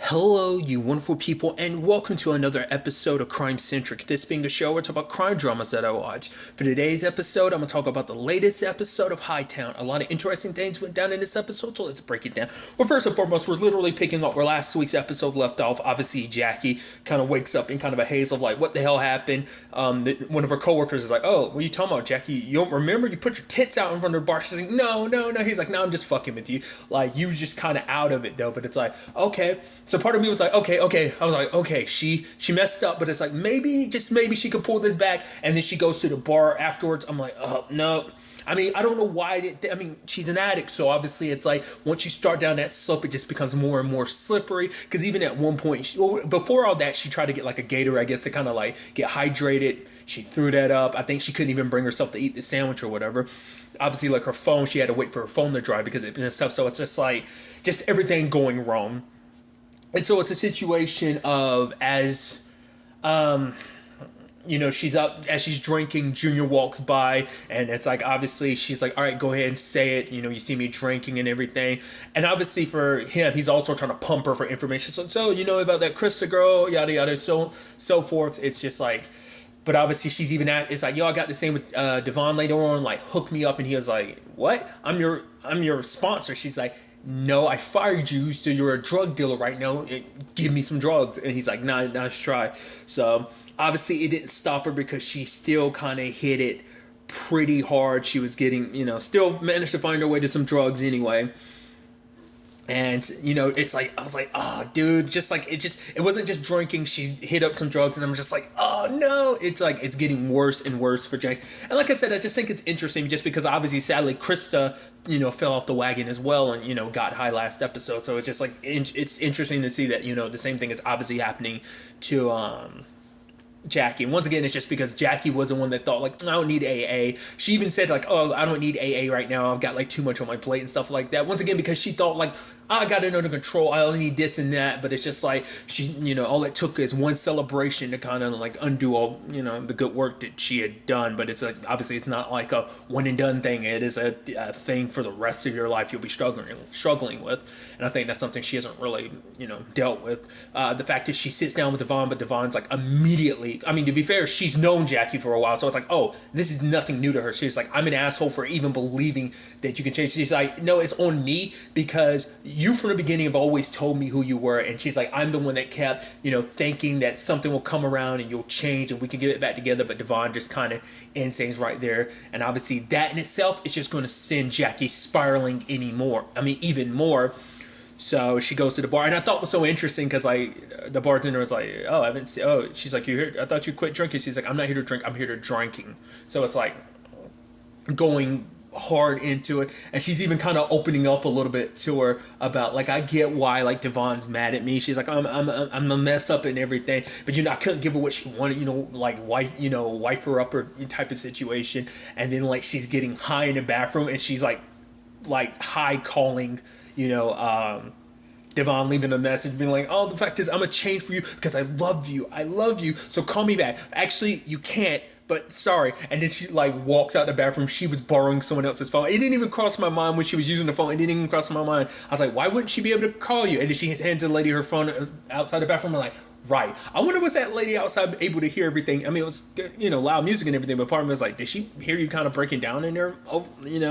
Hello, you wonderful people, and welcome to another episode of Crime Centric. This being a show where I talk about crime dramas that I watch. For today's episode, I'm going to talk about the latest episode of Hightown. A lot of interesting things went down in this episode, so let's break it down. Well, first and foremost, we're literally picking up where last week's episode left off. Obviously, Jackie kind of wakes up in kind of a haze of like, what the hell happened? One of her coworkers is like, oh, what are you talking about, Jackie? You don't remember? You put your tits out in front of the bar. She's like, no. He's like, no, I'm just fucking with you. Like, you just kind of out of it, though. But it's like, okay. So part of me was like, okay. I was like, okay, she messed up, but it's like, maybe, just maybe she could pull this back. And then she goes to the bar afterwards. I'm like, oh, no. I mean, I don't know why. She's an addict, so obviously it's like once you start down that slope, it just becomes more and more slippery. Because even at one point, before all that, she tried to get like a Gator, I guess, to kind of like get hydrated. She threw that up. I think she couldn't even bring herself to eat the sandwich or whatever. Obviously, like her phone, she had to wait for her phone to dry because it and stuff. So it's just like just everything going wrong. And so it's a situation of she's up as she's drinking, Junior walks by, and it's like, obviously she's like, all right, go ahead and say it. You see me drinking and everything. And obviously for him, he's also trying to pump her for information. So you know about that Krista girl, yada, yada, so forth. It's just like, but obviously she's even it's like, yo, I got the same with Devon later on, like hook me up. And he was like, what? I'm your sponsor. She's like, no, I fired you, so you're a drug dealer right now. Give me some drugs. And he's like, nah, let's try. So obviously it didn't stop her because she still kind of hit it pretty hard. She was getting, still managed to find her way to some drugs anyway. And, it's like, I was like, oh, dude, just like, it wasn't just drinking. She hit up some drugs and I'm just like, oh, no. It's like, it's getting worse and worse for Jack. And like I said, I just think it's interesting just because obviously, sadly, Krista, fell off the wagon as well and, got high last episode. So it's just like, it's interesting to see that, the same thing is obviously happening to, Jackie. And once again, it's just because Jackie was the one that thought like, I don't need AA. She even said like, oh, I don't need AA right now. I've got like too much on my plate and stuff like that. Once again, because she thought like, I got it under control. I only need this and that. But it's just like, she, all it took is one celebration to kind of like undo all, the good work that she had done. But it's like, obviously it's not like a one and done thing. It is a thing for the rest of your life you'll be struggling with. And I think that's something she hasn't really, dealt with. The fact that she sits down with Devon, but Devon's like immediately, I mean, to be fair, she's known Jackie for a while. So it's like, oh, this is nothing new to her. She's like, I'm an asshole for even believing that you can change. She's like, no, it's on me because you from the beginning have always told me who you were. And she's like, I'm the one that kept, thinking that something will come around and you'll change and we can get it back together. But Devon just kind of ends things right there. And obviously that in itself is just going to send Jackie spiraling even more. So she goes to the bar, and I thought it was so interesting because like the bartender was like, "Oh, I haven't seen." Oh, she's like, "You here? I thought you quit drinking." She's like, "I'm not here to drink. I'm here to drinking." So it's like going hard into it, and she's even kind of opening up a little bit to her about like, I get why like Devon's mad at me. She's like, I'm a mess up and everything, but I couldn't give her what she wanted. Like wife her up or type of situation, and then like she's getting high in the bathroom, and she's like high calling. Devon leaving a message being like, oh, the fact is I'm gonna change for you because I love you, so call me back. Actually, you can't, but sorry. And then she like walks out the bathroom. She was borrowing someone else's phone. It didn't even cross my mind when she was using the phone. It didn't even cross my mind. I was like, why wouldn't she be able to call you? And then she hands the lady her phone outside the bathroom. I'm like, right. I wonder was that lady outside able to hear everything? I mean, it was loud music and everything, but part of me was like, did she hear you kind of breaking down in there? Oh,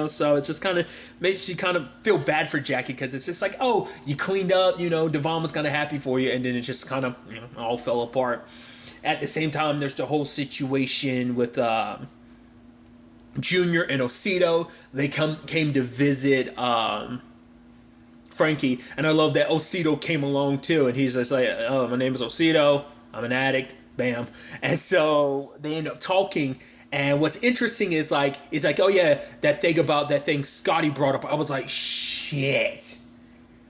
so it just kind of makes you kind of feel bad for Jackie because it's just like, oh, you cleaned up, Devon was kind of happy for you, and then it just kind of all fell apart. At the same time, there's the whole situation with Junior and Osito. They came to visit Frankie, and I love that Osito came along too, and he's just like, oh, my name is Osito, I'm an addict, bam. And so they end up talking, and what's interesting is like, oh yeah, that thing Scotty brought up. I was like, shit.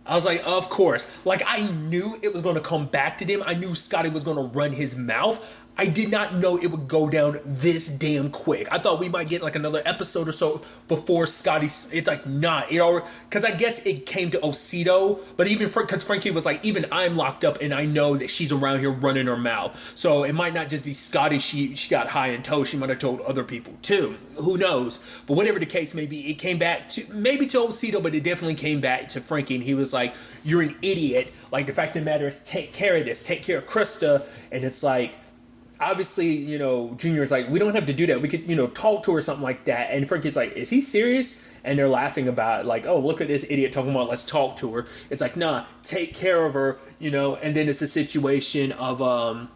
I was like, of course. Like, I knew it was going to come back to them. I knew Scotty was going to run his mouth. I did not know it would go down this damn quick. I thought we might get like another episode or so before Scotty. It's like, nah, it already, because I guess it came to Osito, but even because Frankie was like, even I'm locked up and I know that she's around here running her mouth. So it might not just be Scotty. She got high and tow. She might have told other people too. Who knows? But whatever the case may be, it came back to maybe to Osito, but it definitely came back to Frankie, and he was like, "You're an idiot. Like the fact of the matter is, take care of this. Take care of Krista." And it's like, obviously, you know, Junior's like, we don't have to do that. We could, you know, talk to her or something like that. And Frankie's like, is he serious? And they're laughing about it, like, oh, look at this idiot talking about let's talk to her. It's like, nah, take care of her, you know. And then it's a situation of, all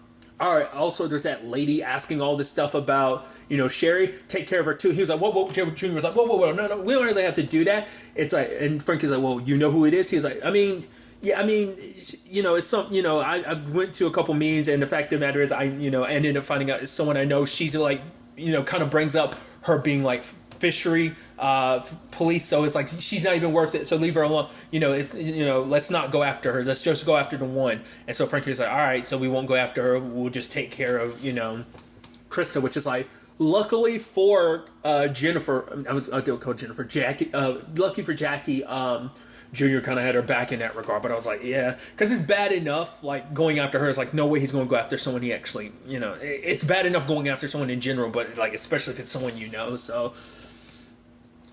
right, also there's that lady asking all this stuff about, you know, Sherry, take care of her too. He was like, whoa, Junior was like, whoa, no, we don't really have to do that. It's like, and Frankie's like, well, you know who it is? He's like, I mean, you know, it's some, you know, I went to a couple meetings, and the fact of the matter is, I ended up finding out it's someone I know. She's like, you know, kind of brings up her being like fishery police, so it's like she's not even worth it, so leave her alone. You know, it's, you know, let's not go after her. Let's just go after the one. And so Frankie was like, all right, so we won't go after her. We'll just take care of, you know, Krista, which is like, luckily for Jennifer, I don't call Jennifer, Jackie. Lucky for Jackie, Junior kind of had her back in that regard, but I was like, yeah, because it's bad enough, like, going after her. It's like, no way he's going to go after someone he actually, you know, it's bad enough going after someone in general, but, like, especially if it's someone you know. So,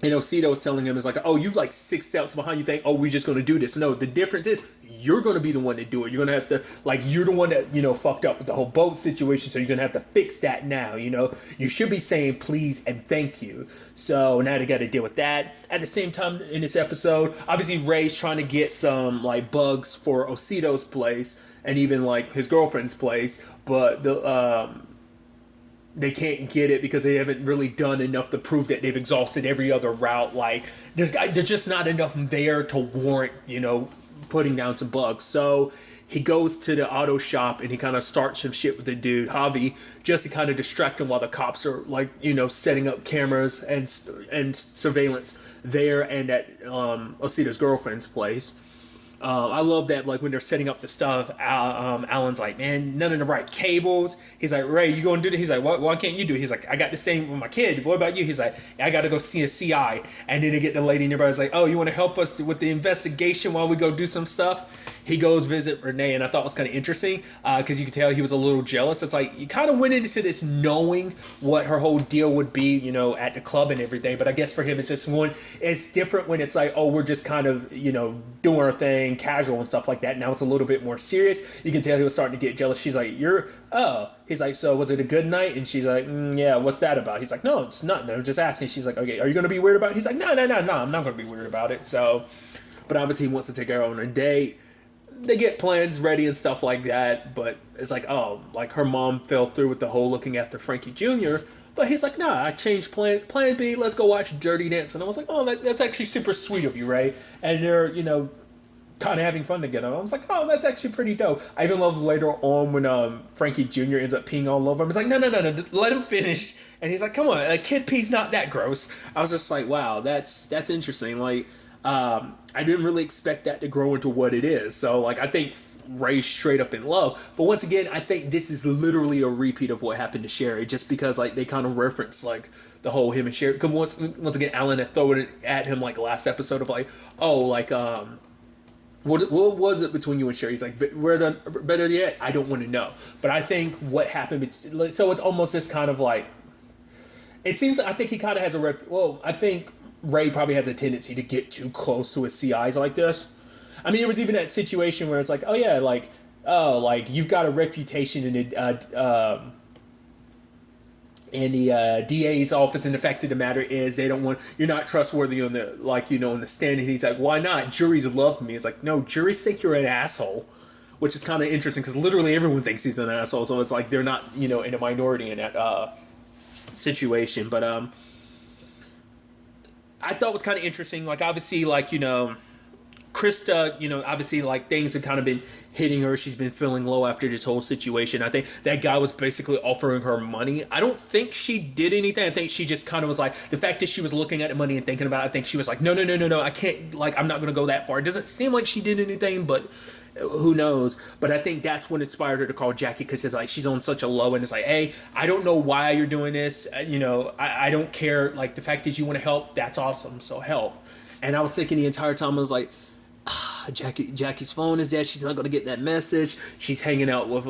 you know, Cito was telling him, it's like, oh, you like 6 steps behind. You think, oh, we're just going to do this. No, the difference is you're going to be the one to do it. You're going to have to, like, you're the one that, you know, fucked up with the whole boat situation, so you're going to have to fix that now, you know. You should be saying please and thank you. So now they got to deal with that. At the same time, in this episode, obviously Ray's trying to get some, like, bugs for Osito's place and even, like, his girlfriend's place, but they can't get it because they haven't really done enough to prove that they've exhausted every other route. Like, there's just not enough there to warrant, you know, putting down some bugs. So he goes to the auto shop and he kind of starts some shit with the dude, Javi, just to kind of distract him while the cops are, like, you know, setting up cameras and surveillance there and at Osito's girlfriend's place. I love that, like, when they're setting up the stuff, Alan's like, man, none of the right cables. He's like, Ray, you going to do this? He's like, why can't you do it? He's like, I got this thing with my kid. What about you? He's like, I got to go see a CI. And then they get the lady nearby. He's like, oh, you want to help us with the investigation while we go do some stuff? He goes visit Renee, and I thought it was kind of interesting because you could tell he was a little jealous. It's like, you kind of went into this knowing what her whole deal would be, you know, at the club and everything. But I guess for him, it's just it's different when it's like, oh, we're just kind of, you know, doing our thing, casual and stuff like that. Now it's a little bit more serious. You can tell he was starting to get jealous. She's like, he's like, so was it a good night? And she's like, yeah, what's that about? He's like, no, it's not. I'm just asking. She's like, okay, are you going to be weird about it? He's like, no, I'm not going to be weird about it. So, but obviously he wants to take her on a date. They get plans ready and stuff like that, but it's like, oh, like her mom fell through with the whole looking after Frankie Jr., but he's like, nah, I changed plan B, let's go watch Dirty Dancing. I was like, oh, that's actually super sweet of you, Ray. And they're, you know, kind of having fun together. I was like, oh, that's actually pretty dope. I even love later on when Frankie Jr. ends up peeing all over him. It's like, no, let him finish. And he's like, come on, a kid pee's not that gross. I was just like, wow, that's interesting. Like, I didn't really expect that to grow into what it is. So, like, I think Ray's straight up in love. But once again, I think this is literally a repeat of what happened to Sherry, just because, like, they kind of reference, like, the whole him and Sherry. Because once again, Alan had thrown it at him, like, last episode of, like, oh, like, what was it between you and Sherry? He's like, better yet, I don't want to know. But I think what happened, so it's almost just kind of like, it seems, I think he kind of has I think Ray probably has a tendency to get too close to his CIs like this. I mean, there was even that situation where it's like, oh yeah, like, you've got a reputation in the DA's office, and the fact of the matter is you're not trustworthy on the, like, you know, on the stand. And he's like, why not? Juries love me. It's like, no, juries think you're an asshole, which is kind of interesting because literally everyone thinks he's an asshole. So it's like they're not, you know, in a minority in that situation. But I thought it was kind of interesting. Like, obviously, like, you know, Krista, you know, obviously, like, things have kind of been hitting her. She's been feeling low after this whole situation. I think that guy was basically offering her money. I don't think she did anything. I think she just kind of was like, the fact that she was looking at the money and thinking about it, I think she was like, no, I can't, like, I'm not going to go that far. It doesn't seem like she did anything, but who knows? But I think that's what inspired her to call Jackie, because it's like she's on such a low, and it's like, hey, I don't know why you're doing this. I don't care. Like, the fact that you want to help, that's awesome. So help. And I was thinking the entire time, I was like, Jackie's phone is dead. She's not going to get that message. She's hanging out with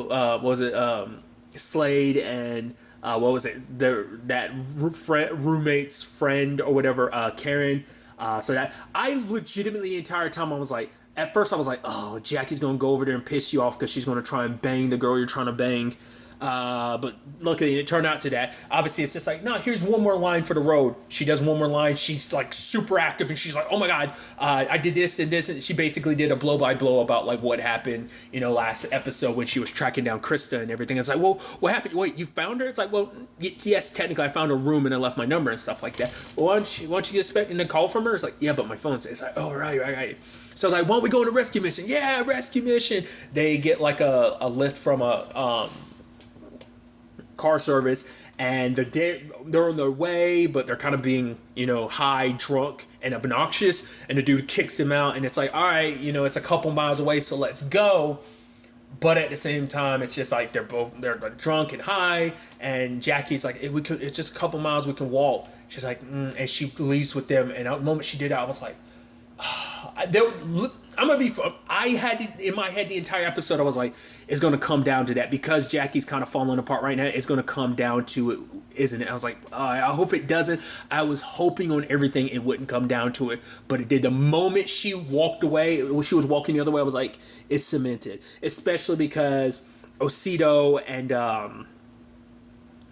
Slade and that roommate's friend or whatever, Karen. So that I legitimately the entire time I was like, at first I was like, oh, Jackie's gonna go over there and piss you off because she's gonna try and bang the girl you're trying to bang. But luckily it turned out to that. Obviously it's just like, no, here's one more line for the road. She does one more line. She's like super active, and she's like, oh my god, I did this and this, and she basically did a blow by blow about like what happened, last episode when she was tracking down Krista and everything. It's like, well, what happened? Wait, you found her? It's like, well, yes, technically I found her room and I left my number and stuff like that. Well, why don't you get expecting a call from her? It's like, yeah, but my phone's. It's like, oh right. So like, why don't we go on a rescue mission? Yeah, rescue mission. They get like a lift from a car service, and they're on their way, but they're kind of being high, drunk, and obnoxious, and the dude kicks him out, and it's like, all right, it's a couple miles away, so let's go. But at the same time, it's just like they're drunk and high, and Jackie's like, it's just a couple miles, we can walk. She's like, and she leaves with them, and the moment she did that, I was like, I had it in my head the entire episode. I was like, it's going to come down to that, because Jackie's kind of falling apart right now. It's going to come down to it, isn't it? I was like, I hope it doesn't. I was hoping on everything it wouldn't come down to it, but it did. The moment she walked away, when she was walking the other way, I was like, it's cemented. Especially because Osito and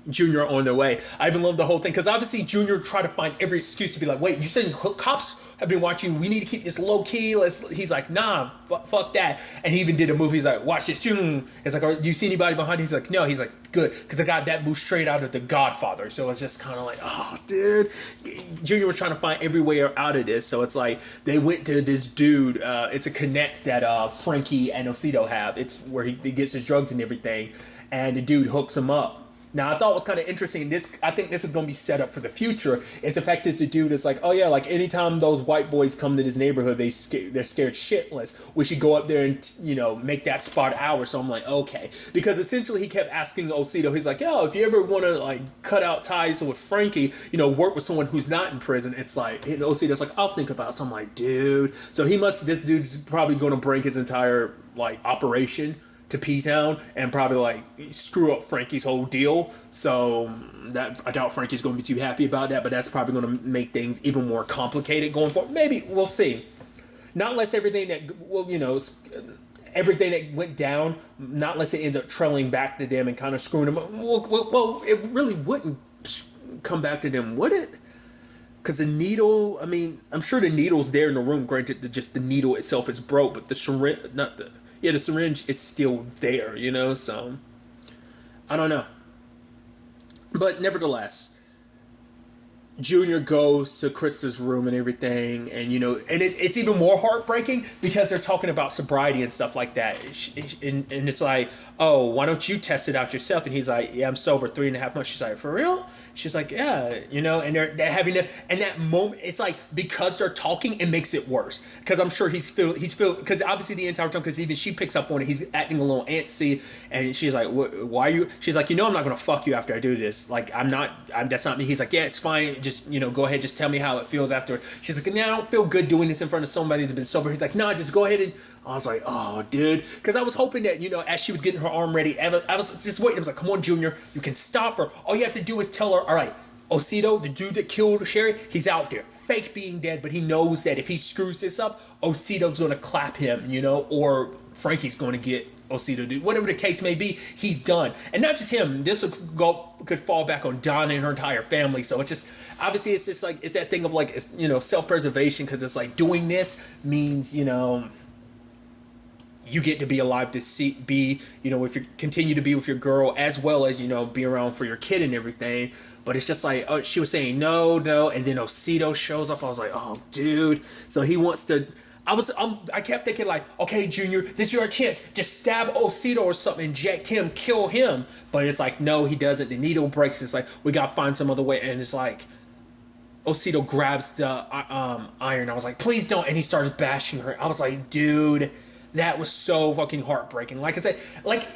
Junior on their way. I even love the whole thing, because obviously Junior tried to find every excuse to be like, wait, you said cops have been watching, we need to keep this low key. He's like, nah, fuck that. And he even did a move. He's like, watch this. It's like, do you see anybody behind? He's like, no. He's like, good, because I got that move straight out of The Godfather. So it's just kind of like, oh, dude. Junior was trying to find every way out of this. So it's like they went to this dude. It's a connect that Frankie and Osito have. It's where he gets his drugs and everything, and the dude hooks him up. Now, I thought it was kind of interesting. I think this is going to be set up for the future. It's the fact that the dude is like, oh yeah, like anytime those white boys come to this neighborhood, they're scared shitless. We should go up there and, make that spot ours. So I'm like, okay. Because essentially he kept asking Osito, he's like, yo, if you ever want to like cut out ties with Frankie, work with someone who's not in prison, it's like, Osito's like, I'll think about it. So I'm like, dude. So this dude's probably going to break his entire like operation to P-Town and probably like screw up Frankie's whole deal. So that I doubt Frankie's going to be too happy about that, but that's probably going to make things even more complicated going forward. Maybe, we'll see. Not unless everything that went down, not unless it ends up trailing back to them and kind of screwing them up. Well, it really wouldn't come back to them, would it? Because the needle, I mean, I'm sure the needle's there in the room. Granted, just the needle itself is broke, but the syringe, the syringe is still there, so I don't know. But nevertheless, Junior goes to Krista's room and everything, and and it's even more heartbreaking because they're talking about sobriety and stuff like that, and it's like, oh, why don't you test it out yourself? And he's like, yeah, I'm sober 3.5 months. She's like, for real? She's like, yeah, and they're having and that moment, it's like, because they're talking, it makes it worse, because I'm sure he's feel because obviously the entire time, because even she picks up on it, he's acting a little antsy, and she's like, why are you? She's like, I'm not gonna fuck you after I do this. Like, that's not me. He's like, yeah, it's fine. Just go ahead, just tell me how it feels after. She's like, I don't feel good doing this in front of somebody that's been sober. He's like, no, just go ahead. And I was like, oh, dude, because I was hoping that as she was getting her arm ready, I was just waiting. I was like, come on, Junior, you can stop her. All you have to do is tell her, all right, Osito, the dude that killed Sherry, he's out there, fake being dead, but he knows that if he screws this up, Osito's gonna clap him, or Frankie's gonna get Osito, dude. Whatever the case may be, he's done. And not just him. This could fall back on Donna and her entire family. So it's just, obviously, it's just like, it's that thing of like, self-preservation, because it's like, doing this means, you get to be alive to be, if you continue to be with your girl, as well as, be around for your kid and everything. But it's just like, oh, she was saying no, and then Osito shows up. I was like, oh, dude. So he wants to, I kept thinking like, okay, Junior, this is your chance. Just stab Osito or something, inject him, kill him. But it's like, no, he doesn't. The needle breaks. It's like, we got to find some other way. And it's like, Osito grabs the iron. I was like, please don't. And he starts bashing her. I was like, dude, That was so fucking heartbreaking. Like I said, like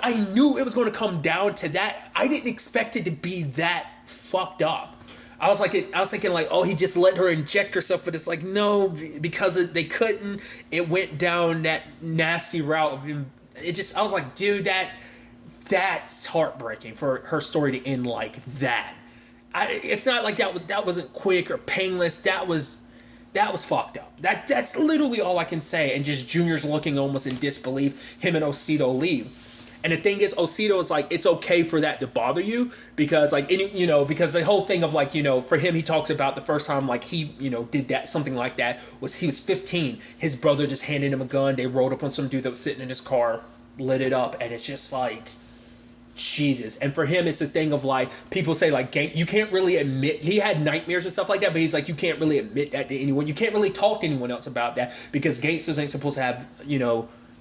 I knew it was going to come down to that. I didn't expect it to be that fucked up. I was thinking like, oh, he just let her inject herself, but it's like, no, because they couldn't. It went down that nasty route of him. I was like, dude, that's heartbreaking for her story to end like that. It's not like that wasn't quick or painless. That was fucked up. That's literally all I can say. And just Junior's looking almost in disbelief. Him and Osito leave. And the thing is, Osito is like, it's okay for that to bother you because because the whole thing of like, for him, he talks about the first time like he, did that, something like that, was he was 15. His brother just handed him a gun. They rode up on some dude that was sitting in his car, lit it up. And it's just like, Jesus. And for him, it's a thing of like, people say like, you can't really admit, he had nightmares and stuff like that, but he's like, you can't really admit that to anyone. You can't really talk to anyone else about that because gangsters ain't supposed to have,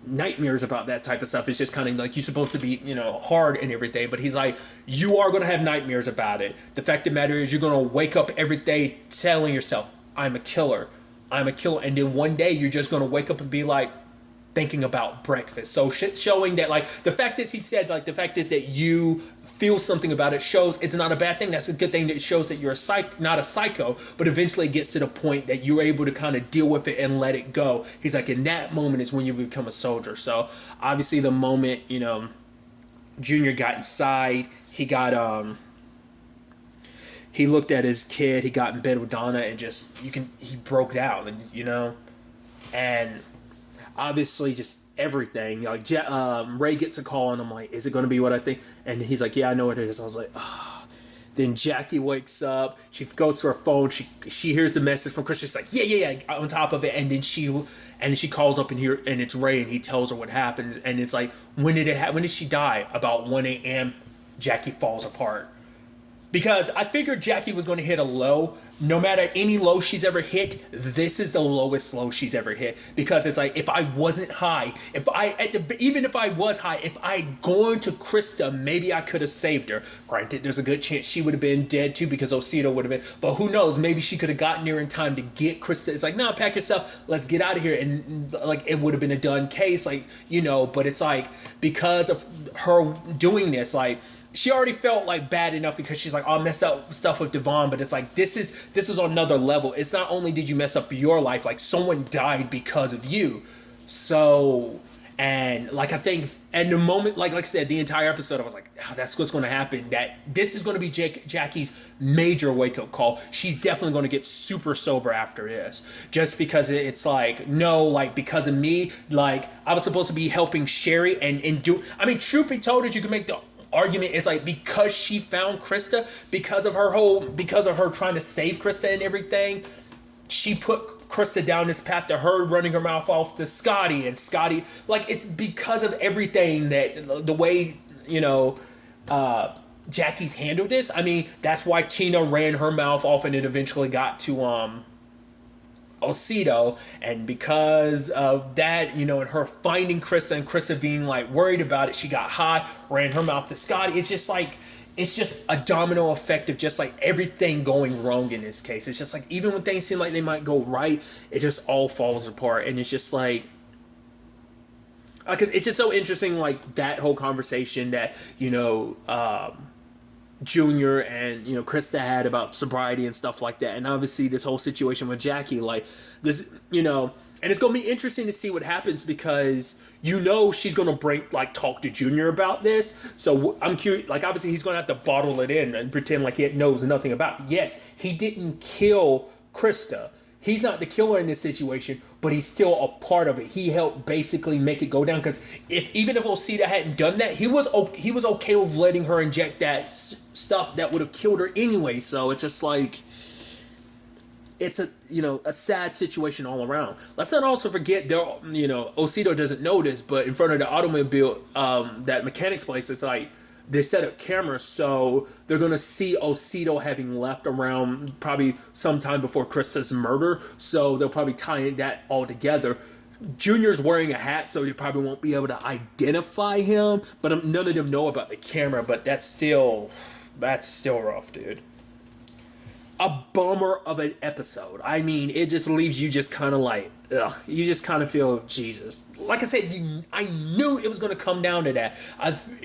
nightmares about that type of stuff. It's just kind of like, you're supposed to be, hard and everything. But he's like, you are going to have nightmares about it. The fact of the matter is, you're going to wake up every day telling yourself, I'm a killer. I'm a killer. And then one day you're just going to wake up and be like, thinking about breakfast. So showing that like the fact is, he said like the fact is that you feel something about it shows it's not a bad thing. That's a good thing. That shows that you're not a psycho, but eventually it gets to the point that you're able to kind of deal with it and let it go. He's like, in that moment is when you become a soldier. So obviously the moment Junior got inside, he looked at his kid, he got in bed with Donna, and he broke down, and obviously just everything. Like Ray gets a call and I'm like, is it going to be what I think? And he's like, yeah, I know what it is. I was like, ah. Then Jackie wakes up. She goes to her phone. She hears the message from Chris. She's like, yeah, on top of it. And then she calls up and it's Ray, and he tells her what happens. And it's like, when did she die? About 1 a.m. Jackie falls apart. Because I figured Jackie was going to hit a low. No matter any low she's ever hit, this is the lowest low she's ever hit. Because it's like, if I wasn't high, even if I was high, if I'd gone to Krista, maybe I could have saved her. Granted, there's a good chance she would have been dead too, because Osito would have been. But who knows? Maybe she could have gotten there in time to get Krista. It's like, nah, pack yourself. Let's get out of here. And like, it would have been a done case. Like, but it's like, because of her doing this, like, she already felt like bad enough because she's like, oh, I messed up stuff with Devon, but it's like, this is on another level. It's not only did you mess up your life, like someone died because of you. So, and like, I think, and the moment, like I said, the entire episode, I was like, oh, that's what's going to happen. That this is going to be Jackie's major wake-up call. She's definitely going to get super sober after this, just because it's like, no, like, because of me, like, I was supposed to be helping Sherry and do, I mean, truth be told, as you can make the argument, is like, because she found Krista, because of her trying to save Krista and everything, she put Krista down this path to her running her mouth off to Scotty, and Scotty, like, it's because of everything that the way Jackie's handled this. I mean, that's why Tina ran her mouth off, and it eventually got to Osito, and because of that, and her finding Krista and Krista being like worried about it, she got high, ran her mouth to Scotty. It's just a domino effect of just like everything going wrong in this case. It's just like, even when things seem like they might go right, it just all falls apart. And it's just like, because it's just so interesting, like that whole conversation that Junior and Krista had about sobriety and stuff like that, and obviously this whole situation with Jackie, like this, and it's gonna be interesting to see what happens, because she's gonna talk to Junior about this. So I'm curious, like, obviously he's gonna have to bottle it in and pretend like he knows nothing about it. Yes, he didn't kill Krista. He's not the killer in this situation, but he's still a part of it. He helped basically make it go down, because even if Osita hadn't done that, he was okay with letting her inject that stuff that would have killed her anyway. So it's just like, it's a sad situation all around. Let's not also forget, Osito doesn't know this, but in front of the automobile, that mechanic's place, it's like, they set up cameras, so they're going to see Osito having left around probably sometime before Krista's murder, so they'll probably tie that all together. Junior's wearing a hat, so they probably won't be able to identify him, but none of them know about the camera, but that's still rough, dude. a bummer of an episode. I mean, it just leaves you just kind of like, ugh. You just kind of feel, Jesus. Like I said, I knew it was going to come down to that.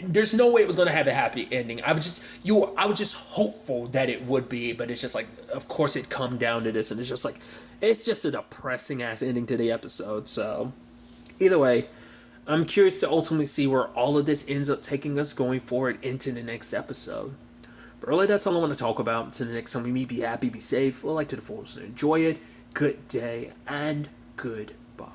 There's no way it was going to have a happy ending. I was just hopeful that it would be, but it's just like, of course it come down to this, and it's just a depressing ass ending to the episode. So, either way, I'm curious to ultimately see where all of this ends up taking us going forward into the next episode. But really, that's all I want to talk about. Until the next time we meet, be happy, be safe, live life to the fullest, and enjoy it. Good day, and goodbye.